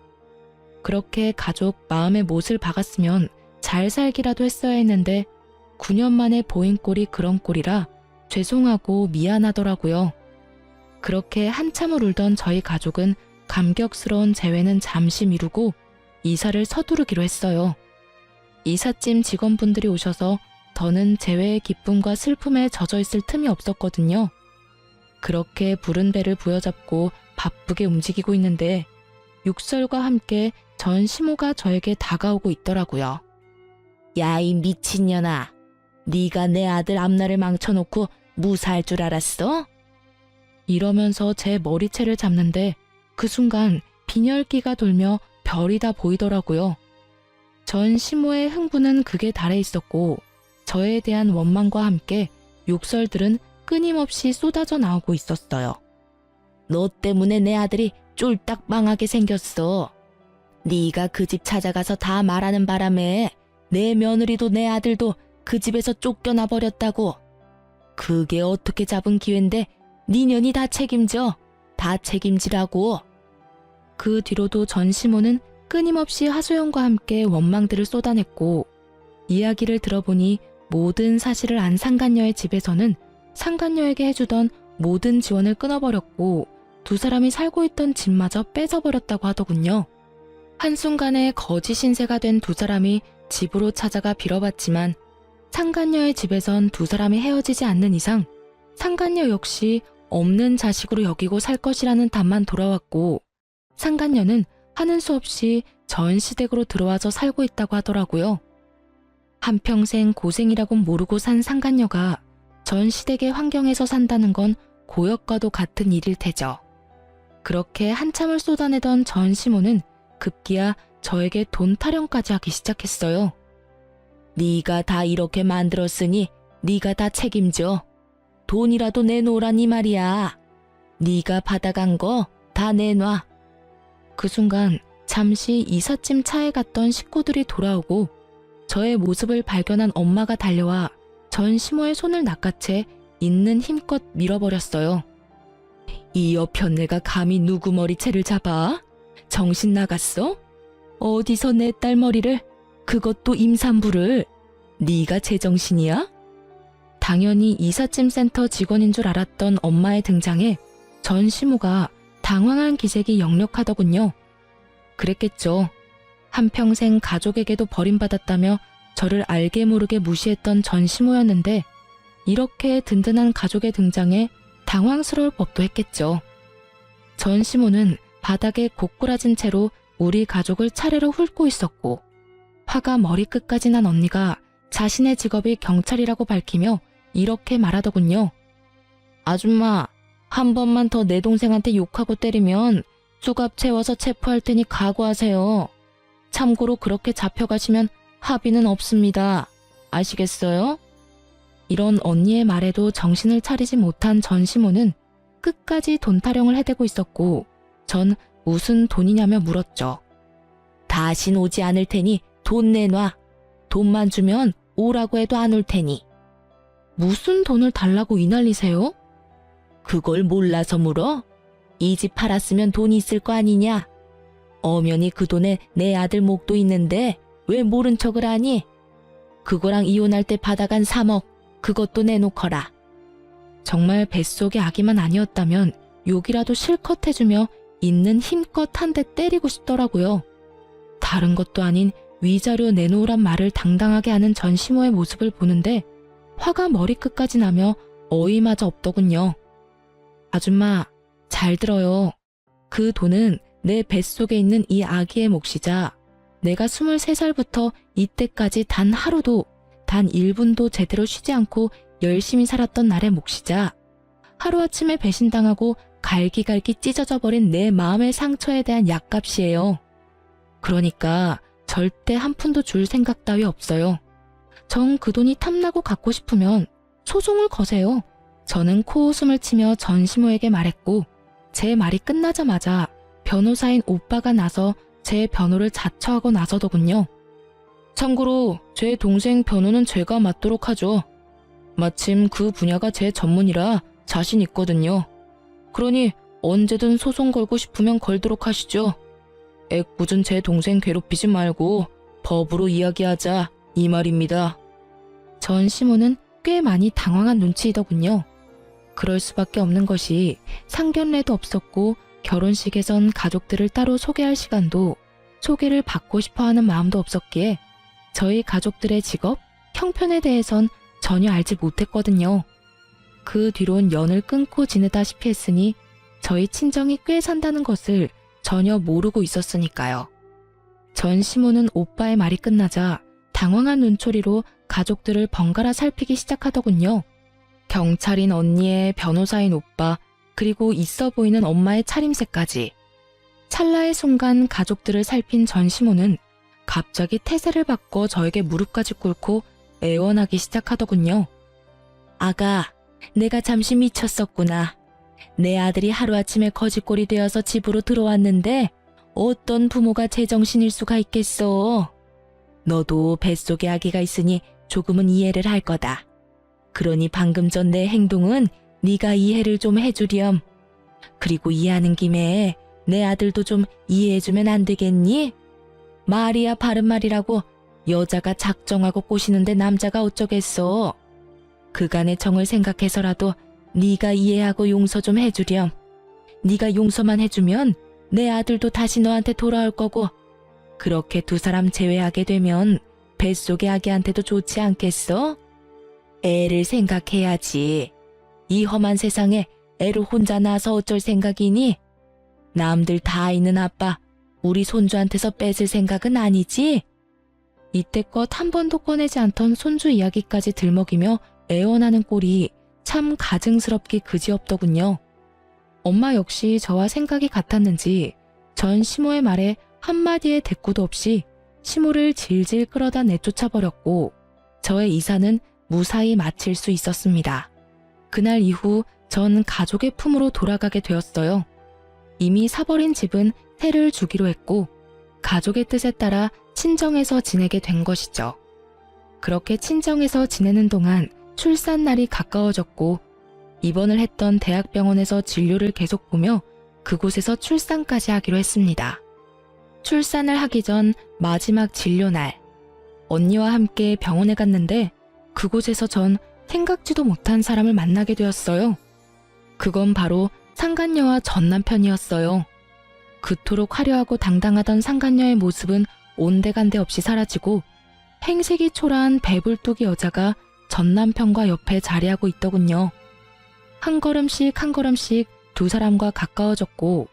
그렇게 가족 마음의 못을 박았으면 잘 살기라도 했어야 했는데 9년 만에 보인 꼴이 그런 꼴이라 죄송하고 미안하더라고요. 그렇게 한참을 울던 저희 가족은 감격스러운 재회는 잠시 미루고 이사를 서두르기로 했어요. 이삿짐 직원분들이 오셔서 더는 재회의 기쁨과 슬픔에 젖어 있을 틈이 없었거든요. 그렇게 부른 배를 부여잡고 바쁘게 움직이고 있는데 육설과 함께 전 시모가 저에게 다가오고 있더라고요. 야, 이 미친년아. 네가 내 아들 앞날을 망쳐놓고 무사할 줄 알았어? 이러면서 제 머리채를 잡는데 그 순간 빈혈기가 돌며 별이 다 보이더라고요. 전 시모의 흥분은 극에 달해 있었고 저에 대한 원망과 함께 욕설들은 끊임없이 쏟아져 나오고 있었어요. 너 때문에 내 아들이 쫄딱 망하게 생겼어. 네가 그 집 찾아가서 다 말하는 바람에 내 며느리도 내 아들도 그 집에서 쫓겨나 버렸다고. 그게 어떻게 잡은 기회인데 네 년이 다 책임져. 다 책임지라고. 그 뒤로도 전 시모는 끊임없이 하소연과 함께 원망들을 쏟아냈고 이야기를 들어보니 모든 사실을 안 상간녀의 집에서는 상간녀에게 해주던 모든 지원을 끊어버렸고 두 사람이 살고 있던 집마저 뺏어버렸다고 하더군요. 한순간에 거지 신세가 된 두 사람이 집으로 찾아가 빌어봤지만 상간녀의 집에선 두 사람이 헤어지지 않는 이상 상간녀 역시 없는 자식으로 여기고 살 것이라는 답만 돌아왔고 상간녀는 하는 수 없이 전 시댁으로 들어와서 살고 있다고 하더라고요. 한평생 고생이라곤 모르고 산 상간녀가 전 시댁의 환경에서 산다는 건 고역과도 같은 일일 테죠. 그렇게 한참을 쏟아내던 전 시모는 급기야 저에게 돈 타령까지 하기 시작했어요. 네가 다 이렇게 만들었으니 네가 다 책임져. 돈이라도 내놓으라니 말이야. 네가 받아간 거 다 내놔. 그 순간 잠시 이삿짐 차에 갔던 식구들이 돌아오고 저의 모습을 발견한 엄마가 달려와 전 시모의 손을 낚아채 있는 힘껏 밀어버렸어요. 이 여편네가 감히 누구 머리채를 잡아? 정신 나갔어? 어디서 내 딸 머리를, 그것도 임산부를. 네가 제정신이야? 당연히 이삿짐 센터 직원인 줄 알았던 엄마의 등장에 전 시모가 당황한 기색이 역력하더군요. 그랬겠죠. 한평생 가족에게도 버림받았다며 저를 알게 모르게 무시했던 전 시모였는데 이렇게 든든한 가족의 등장에 당황스러울 법도 했겠죠. 전 시모는 바닥에 고꾸라진 채로 우리 가족을 차례로 훑고 있었고 화가 머리끝까지 난 언니가 자신의 직업이 경찰이라고 밝히며 이렇게 말하더군요. 아줌마, 한 번만 더 내 동생한테 욕하고 때리면 수갑 채워서 체포할 테니 각오하세요. 참고로 그렇게 잡혀가시면 합의는 없습니다. 아시겠어요? 이런 언니의 말에도 정신을 차리지 못한 전 시모는 끝까지 돈 타령을 해대고 있었고 전 무슨 돈이냐며 물었죠. 다신 오지 않을 테니 돈 내놔. 돈만 주면 오라고 해도 안 올 테니. 무슨 돈을 달라고 이 난리세요? 그걸 몰라서 물어? 이 집 팔았으면 돈이 있을 거 아니냐? 엄연히 그 돈에 내 아들 목도 있는데 왜 모른 척을 하니? 그거랑 이혼할 때 받아간 3억, 그것도 내놓거라. 정말 뱃속의 아기만 아니었다면 욕이라도 실컷 해주며 있는 힘껏 한 대 때리고 싶더라고요. 다른 것도 아닌 위자료 내놓으란 말을 당당하게 하는 전 시모의 모습을 보는데 화가 머리끝까지 나며 어이마저 없더군요. 아줌마, 잘 들어요. 그 돈은 내 뱃속에 있는 이 아기의 몫이자 내가 23살부터 이때까지 단 하루도, 단 1분도 제대로 쉬지 않고 열심히 살았던 날의 몫이자 하루아침에 배신당하고 갈기갈기 찢어져 버린 내 마음의 상처에 대한 약값이에요. 그러니까 절대 한 푼도 줄 생각 따위 없어요. 정 그 돈이 탐나고 갖고 싶으면 소송을 거세요. 저는 코웃음을 치며 전 시모에게 말했고 제 말이 끝나자마자 변호사인 오빠가 나서 제 변호를 자처하고 나서더군요. 참고로 제 동생 변호는 제가 맡도록 하죠. 마침 그 분야가 제 전문이라 자신 있거든요. 그러니 언제든 소송 걸고 싶으면 걸도록 하시죠. 애꿎은 제 동생 괴롭히지 말고 법으로 이야기하자, 이 말입니다. 전 시모는 꽤 많이 당황한 눈치이더군요. 그럴 수밖에 없는 것이 상견례도 없었고 결혼식에선 가족들을 따로 소개할 시간도 소개를 받고 싶어하는 마음도 없었기에 저희 가족들의 직업, 형편에 대해선 전혀 알지 못했거든요. 그 뒤론 연을 끊고 지내다시피 했으니 저희 친정이 꽤 산다는 것을 전혀 모르고 있었으니까요. 전 시모는 오빠의 말이 끝나자 당황한 눈초리로 가족들을 번갈아 살피기 시작하더군요. 경찰인 언니의 변호사인 오빠, 그리고 있어 보이는 엄마의 차림새까지. 찰나의 순간 가족들을 살핀 전 시모는 갑자기 태세를 바꿔 저에게 무릎까지 꿇고 애원하기 시작하더군요. 아가, 내가 잠시 미쳤었구나. 내 아들이 하루아침에 거지꼴이 되어서 집으로 들어왔는데 어떤 부모가 제정신일 수가 있겠어. 너도 뱃속에 아기가 있으니 조금은 이해를 할 거다. 그러니 방금 전 내 행동은 네가 이해를 좀 해주렴. 그리고 이해하는 김에 내 아들도 좀 이해해주면 안 되겠니? 말이야 바른 말이라고. 여자가 작정하고 꼬시는데 남자가 어쩌겠어. 그간의 정을 생각해서라도 네가 이해하고 용서 좀 해주렴. 네가 용서만 해주면 내 아들도 다시 너한테 돌아올 거고 그렇게 두 사람 제외하게 되면 뱃속의 아기한테도 좋지 않겠어? 애를 생각해야지. 이 험한 세상에 애를 혼자 낳아서 어쩔 생각이니? 남들 다 있는 아빠 우리 손주한테서 뺏을 생각은 아니지? 이때껏 한 번도 꺼내지 않던 손주 이야기까지 들먹이며 애원하는 꼴이 참 가증스럽기 그지없더군요. 엄마 역시 저와 생각이 같았는지 전 시모의 말에 한마디의 대꾸도 없이 시모를 질질 끌어다 내쫓아버렸고 저의 이사는 무사히 마칠 수 있었습니다. 그날 이후 전 가족의 품으로 돌아가게 되었어요. 이미 사버린 집은 세를 주기로 했고 가족의 뜻에 따라 친정에서 지내게 된 것이죠. 그렇게 친정에서 지내는 동안 출산 날이 가까워졌고 입원을 했던 대학병원에서 진료를 계속 보며 그곳에서 출산까지 하기로 했습니다. 출산을 하기 전 마지막 진료 날, 언니와 함께 병원에 갔는데 그곳에서 전 생각지도 못한 사람을 만나게 되었어요. 그건 바로 상간녀와 전 남편이었어요. 그토록 화려하고 당당하던 상간녀의 모습은 온데간데 없이 사라지고 행색이 초라한 배불뚝이 여자가 전 남편과 옆에 자리하고 있더군요. 한 걸음씩 한 걸음씩 두 사람과 가까워졌고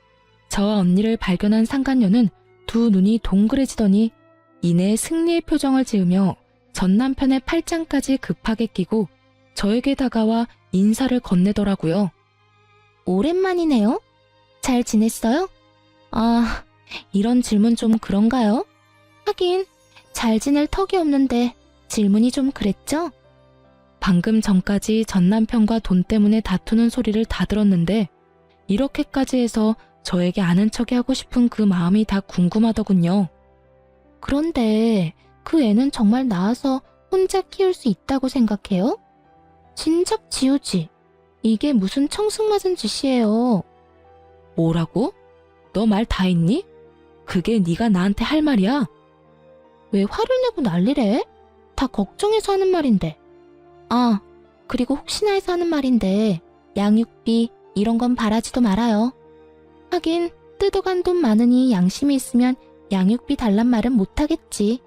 저와 언니를 발견한 상간녀는 두 눈이 동그래지더니 이내 승리의 표정을 지으며 전 남편의 팔짱까지 급하게 끼고 저에게 다가와 인사를 건네더라고요. 오랜만이네요. 잘 지냈어요? 아, 이런 질문 좀 그런가요? 하긴 잘 지낼 턱이 없는데 질문이 좀 그랬죠? 방금 전까지 전 남편과 돈 때문에 다투는 소리를 다 들었는데 이렇게까지 해서 저에게 아는 척이 하고 싶은 그 마음이 다 궁금하더군요. 그런데 그 애는 정말 낳아서 혼자 키울 수 있다고 생각해요? 진작 지우지. 이게 무슨 청승맞은 짓이에요. 뭐라고? 너 말 다 했니? 그게 네가 나한테 할 말이야? 왜 화를 내고 난리래? 다 걱정해서 하는 말인데. 아, 그리고 혹시나 해서 하는 말인데 양육비 이런 건 바라지도 말아요. 하긴 뜯어간 돈 많으니 양심이 있으면 양육비 달란 말은 못하겠지.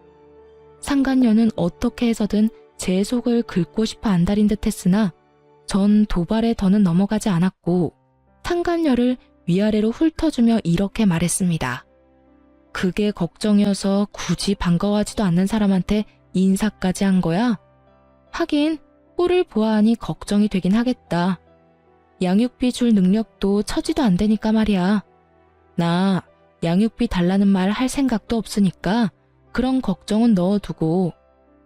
상간녀는 어떻게 해서든 제 속을 긁고 싶어 안달인 듯 했으나 전 도발에 더는 넘어가지 않았고 상간녀를 위아래로 훑어주며 이렇게 말했습니다. 그게 걱정이어서 굳이 반가워하지도 않는 사람한테 인사까지 한 거야? 하긴 꼴을 보아하니 걱정이 되긴 하겠다. 양육비 줄 능력도 처지도 안 되니까 말이야. 나 양육비 달라는 말 할 생각도 없으니까 그런 걱정은 넣어두고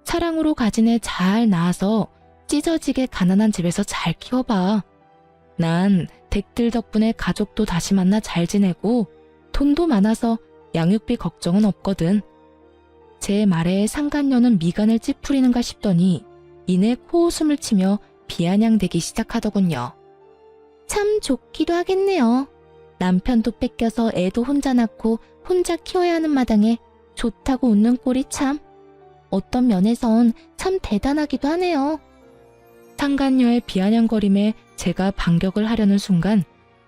사랑으로 가진 애 잘 낳아서 찢어지게 가난한 집에서 잘 키워봐. 난 댁들 덕분에 가족도 다시 만나 잘 지내고 돈도 많아서 양육비 걱정은 없거든. 제 말에 상간녀는 미간을 찌푸리는가 싶더니 이내 코웃음을 치며 비아냥대기 시작하더군요. 참 좋기도 하겠네요. 남편도 뺏겨서 애도 혼자 낳고 혼자 키워야 하는 마당에 좋다고 웃는 꼴이 참 어떤 면에선 참 대단하기도 하네요. 상간녀의 비아냥거림에 제가 반격을 하려는 순간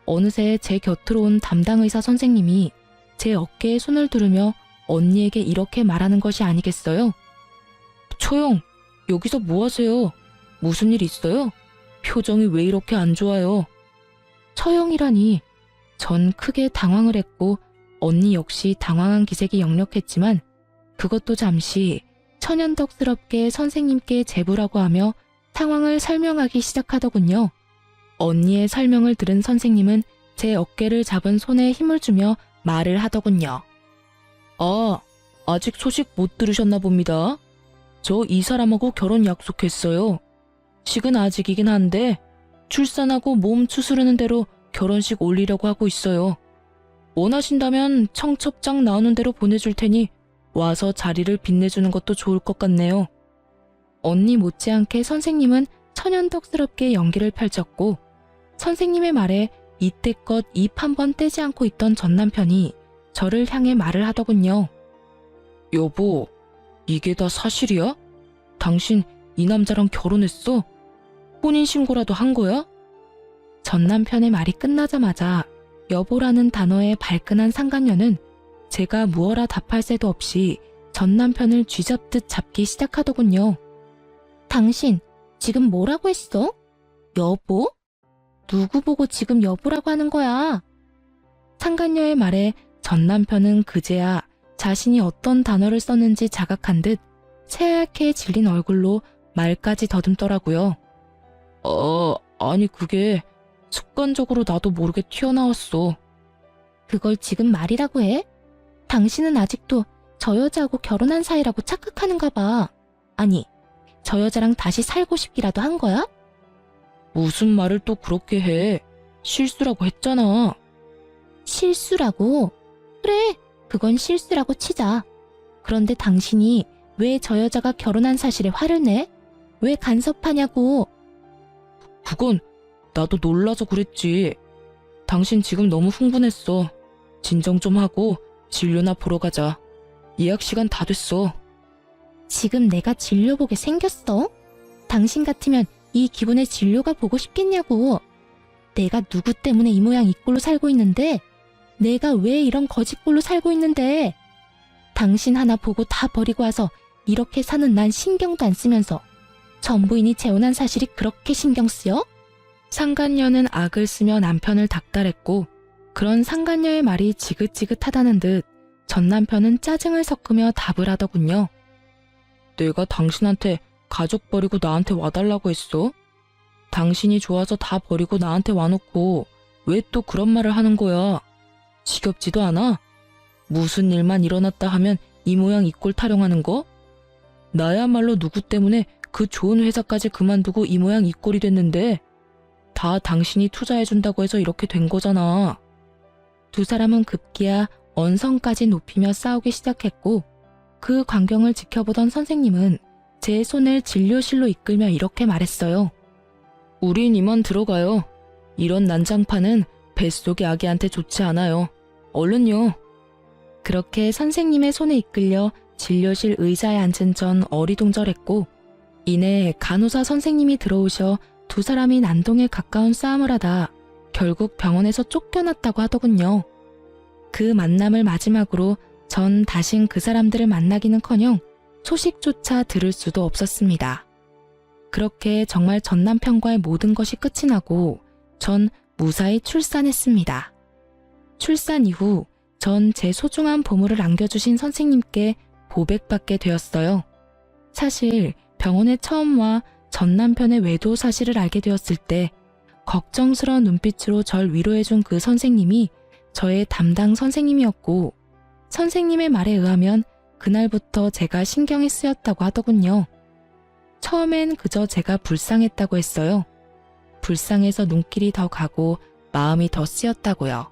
어느새 제 곁으로 온 담당 의사 선생님이 제 어깨에 손을 두르며 언니에게 이렇게 말하는 것이 아니겠어요? 초영, 여기서 뭐 하세요? 무슨 일 있어요? 표정이 왜 이렇게 안 좋아요? 처영이라니. 전 크게 당황을 했고 언니 역시 당황한 기색이 역력했지만 그것도 잠시 천연덕스럽게 선생님께 제부라고 하며 상황을 설명하기 시작하더군요. 언니의 설명을 들은 선생님은 제 어깨를 잡은 손에 힘을 주며 말을 하더군요. 아, 아직 소식 못 들으셨나 봅니다. 저 이 사람하고 결혼 약속했어요. 식은 아직이긴 한데 출산하고 몸 추스르는 대로 결혼식 올리려고 하고 있어요. 원하신다면 청첩장 나오는 대로 보내줄 테니 와서 자리를 빛내주는 것도 좋을 것 같네요. 언니 못지않게 선생님은 천연덕스럽게 연기를 펼쳤고 선생님의 말에 이때껏 입 한 번 떼지 않고 있던 전 남편이 저를 향해 말을 하더군요. 여보, 이게 다 사실이야? 당신 이 남자랑 결혼했어? 혼인신고라도 한 거야? 전 남편의 말이 끝나자마자 여보라는 단어에 발끈한 상간녀는 제가 무어라 답할 새도 없이 전 남편을 쥐잡듯 잡기 시작하더군요. 당신 지금 뭐라고 했어? 여보? 누구 보고 지금 여보라고 하는 거야? 상간녀의 말에 전 남편은 그제야 자신이 어떤 단어를 썼는지 자각한 듯 새하얗게 질린 얼굴로 말까지 더듬더라고요. 아니 그게 습관적으로 나도 모르게 튀어나왔어. 그걸 지금 말이라고 해? 당신은 아직도 저 여자하고 결혼한 사이라고 착각하는가 봐. 아니, 저 여자랑 다시 살고 싶기라도 한 거야? 무슨 말을 또 그렇게 해. 실수라고 했잖아. 실수라고? 그래, 그건 실수라고 치자. 그런데 당신이 왜 저 여자가 결혼한 사실에 화를 내? 왜 간섭하냐고. 그건 나도 놀라서 그랬지. 당신 지금 너무 흥분했어. 진정 좀 하고 진료나 보러 가자. 예약 시간 다 됐어. 지금 내가 진료 보게 생겼어? 당신 같으면 이 기분에 진료가 보고 싶겠냐고. 내가 누구 때문에 이 모양 이 꼴로 살고 있는데, 내가 왜 이런 거짓꼴로 살고 있는데, 당신 하나 보고 다 버리고 와서 이렇게 사는 난 신경도 안 쓰면서 전부인이 재혼한 사실이 그렇게 신경 쓰여? 상간녀는 악을 쓰며 남편을 닥달했고 그런 상간녀의 말이 지긋지긋하다는 듯 전 남편은 짜증을 섞으며 답을 하더군요. 내가 당신한테 가족 버리고 나한테 와달라고 했어? 당신이 좋아서 다 버리고 나한테 와놓고 왜 또 그런 말을 하는 거야? 지겹지도 않아? 무슨 일만 일어났다 하면 이 모양 이 꼴 타령하는 거? 나야말로 누구 때문에 그 좋은 회사까지 그만두고 이 모양 이 꼴이 됐는데 다 당신이 투자해준다고 해서 이렇게 된 거잖아. 두 사람은 급기야 언성까지 높이며 싸우기 시작했고 그 광경을 지켜보던 선생님은 제 손을 진료실로 이끌며 이렇게 말했어요. 우린 이만 들어가요. 이런 난장판은 뱃속의 아기한테 좋지 않아요. 얼른요. 그렇게 선생님의 손에 이끌려 진료실 의자에 앉은 전 어리둥절했고 이내 간호사 선생님이 들어오셔 두 사람이 난동에 가까운 싸움을 하다 결국 병원에서 쫓겨났다고 하더군요. 그 만남을 마지막으로 전 다신 그 사람들을 만나기는커녕 소식조차 들을 수도 없었습니다. 그렇게 정말 전 남편과의 모든 것이 끝이 나고 전 무사히 출산했습니다. 출산 이후 전 제 소중한 보물을 안겨주신 선생님께 보백받게 되었어요. 사실 병원에 처음 와 전 남편의 외도 사실을 알게 되었을 때 걱정스러운 눈빛으로 절 위로해준 그 선생님이 저의 담당 선생님이었고 선생님의 말에 의하면 그날부터 제가 신경이 쓰였다고 하더군요. 처음엔 그저 제가 불쌍했다고 했어요. 불쌍해서 눈길이 더 가고 마음이 더 쓰였다고요.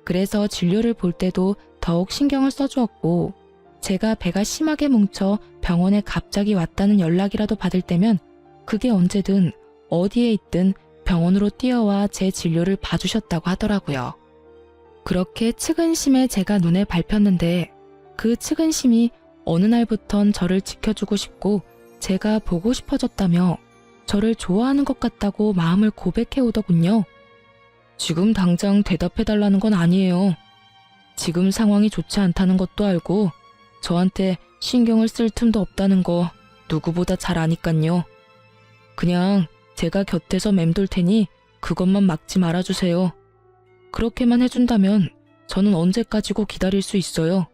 그래서 진료를 볼 때도 더욱 신경을 써주었고 제가 배가 심하게 뭉쳐 병원에 갑자기 왔다는 연락이라도 받을 때면 그게 언제든 어디에 있든 병원으로 뛰어와 제 진료를 봐주셨다고 하더라고요. 그렇게 측은심에 제가 눈에 밟혔는데 그 측은심이 어느 날부턴 저를 지켜주고 싶고 제가 보고 싶어졌다며 저를 좋아하는 것 같다고 마음을 고백해 오더군요. 지금 당장 대답해달라는 건 아니에요. 지금 상황이 좋지 않다는 것도 알고 저한테 신경을 쓸 틈도 없다는 거 누구보다 잘 아니깐요. 그냥 제가 곁에서 맴돌 테니 그것만 막지 말아주세요. 그렇게만 해준다면 저는 언제까지고 기다릴 수 있어요.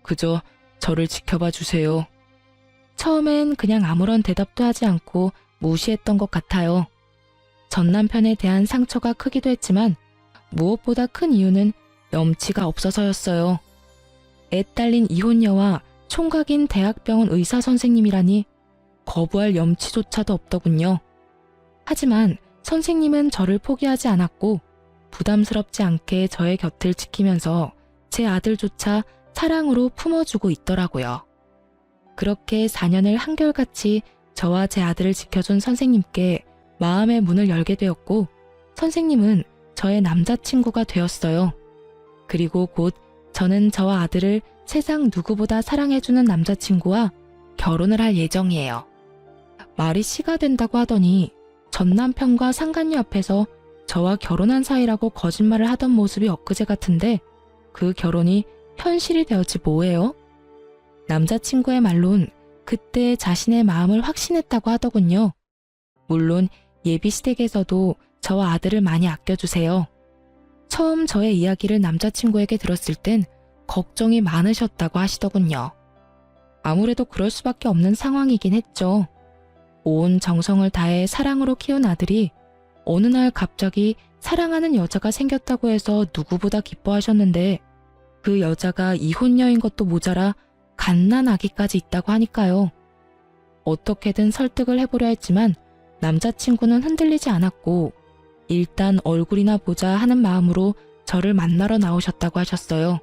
그저 저를 지켜봐 주세요. 처음엔 그냥 아무런 대답도 하지 않고 무시했던 것 같아요. 전 남편에 대한 상처가 크기도 했지만 무엇보다 큰 이유는 염치가 없어서였어요. 애 딸린 이혼녀와 총각인 대학병원 의사 선생님이라니 거부할 염치조차도 없더군요. 하지만 선생님은 저를 포기하지 않았고 부담스럽지 않게 저의 곁을 지키면서 제 아들조차 사랑으로 품어주고 있더라고요. 그렇게 4년을 한결같이 저와 제 아들을 지켜준 선생님께 마음의 문을 열게 되었고 선생님은 저의 남자친구가 되었어요. 그리고 곧 저는 저와 아들을 세상 누구보다 사랑해주는 남자친구와 결혼을 할 예정이에요. 말이 씨가 된다고 하더니 전 남편과 상간녀 앞에서 저와 결혼한 사이라고 거짓말을 하던 모습이 엊그제 같은데 그 결혼이 현실이 되었지 뭐예요? 남자친구의 말론 그때 자신의 마음을 확신했다고 하더군요. 물론 예비시댁에서도 저와 아들을 많이 아껴주세요. 처음 저의 이야기를 남자친구에게 들었을 땐 걱정이 많으셨다고 하시더군요. 아무래도 그럴 수밖에 없는 상황이긴 했죠. 온 정성을 다해 사랑으로 키운 아들이 어느 날 갑자기 사랑하는 여자가 생겼다고 해서 누구보다 기뻐하셨는데 그 여자가 이혼녀인 것도 모자라 갓난아기까지 있다고 하니까요. 어떻게든 설득을 해보려 했지만 남자친구는 흔들리지 않았고 일단 얼굴이나 보자 하는 마음으로 저를 만나러 나오셨다고 하셨어요.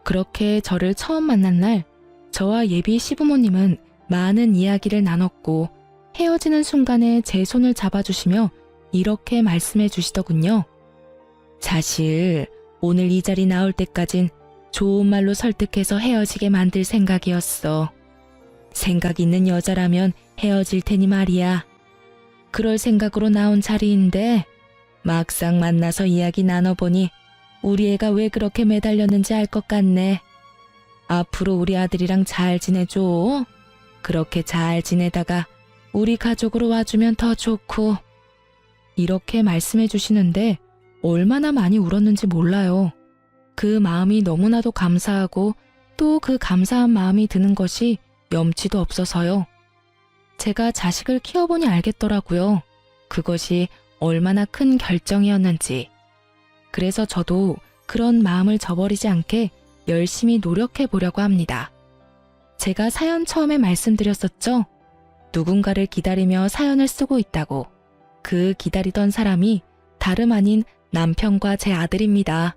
그렇게 저를 처음 만난 날 저와 예비 시부모님은 많은 이야기를 나눴고 헤어지는 순간에 제 손을 잡아주시며 이렇게 말씀해 주시더군요. 사실 오늘 이 자리 나올 때까진 좋은 말로 설득해서 헤어지게 만들 생각이었어. 생각 있는 여자라면 헤어질 테니 말이야. 그럴 생각으로 나온 자리인데 막상 만나서 이야기 나눠보니 우리 애가 왜 그렇게 매달렸는지 알 것 같네. 앞으로 우리 아들이랑 잘 지내줘. 그렇게 잘 지내다가 우리 가족으로 와주면 더 좋고. 이렇게 말씀해 주시는데 얼마나 많이 울었는지 몰라요. 그 마음이 너무나도 감사하고 또 그 감사한 마음이 드는 것이 염치도 없어서요. 제가 자식을 키워보니 알겠더라고요. 그것이 얼마나 큰 결정이었는지. 그래서 저도 그런 마음을 저버리지 않게 열심히 노력해 보려고 합니다. 제가 사연 처음에 말씀드렸었죠. 누군가를 기다리며 사연을 쓰고 있다고. 그 기다리던 사람이 다름 아닌 남편과 제 아들입니다.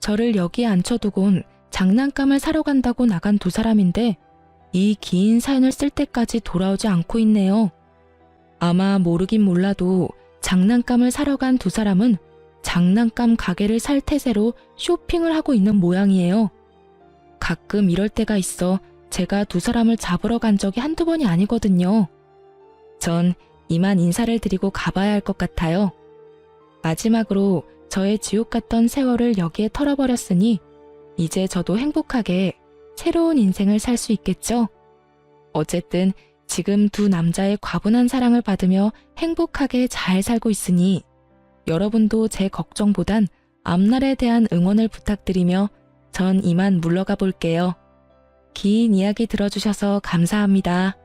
저를 여기에 앉혀두곤 장난감을 사러 간다고 나간 두 사람인데 이 긴 사연을 쓸 때까지 돌아오지 않고 있네요. 아마 모르긴 몰라도 장난감을 사러 간 두 사람은 장난감 가게를 살 태세로 쇼핑을 하고 있는 모양이에요. 가끔 이럴 때가 있어 제가 두 사람을 잡으러 간 적이 한두 번이 아니거든요. 전 이만 인사를 드리고 가봐야 할 것 같아요. 마지막으로 저의 지옥 같던 세월을 여기에 털어버렸으니 이제 저도 행복하게 새로운 인생을 살 수 있겠죠? 어쨌든 지금 두 남자의 과분한 사랑을 받으며 행복하게 잘 살고 있으니 여러분도 제 걱정보단 앞날에 대한 응원을 부탁드리며 전 이만 물러가 볼게요. 긴 이야기 들어주셔서 감사합니다.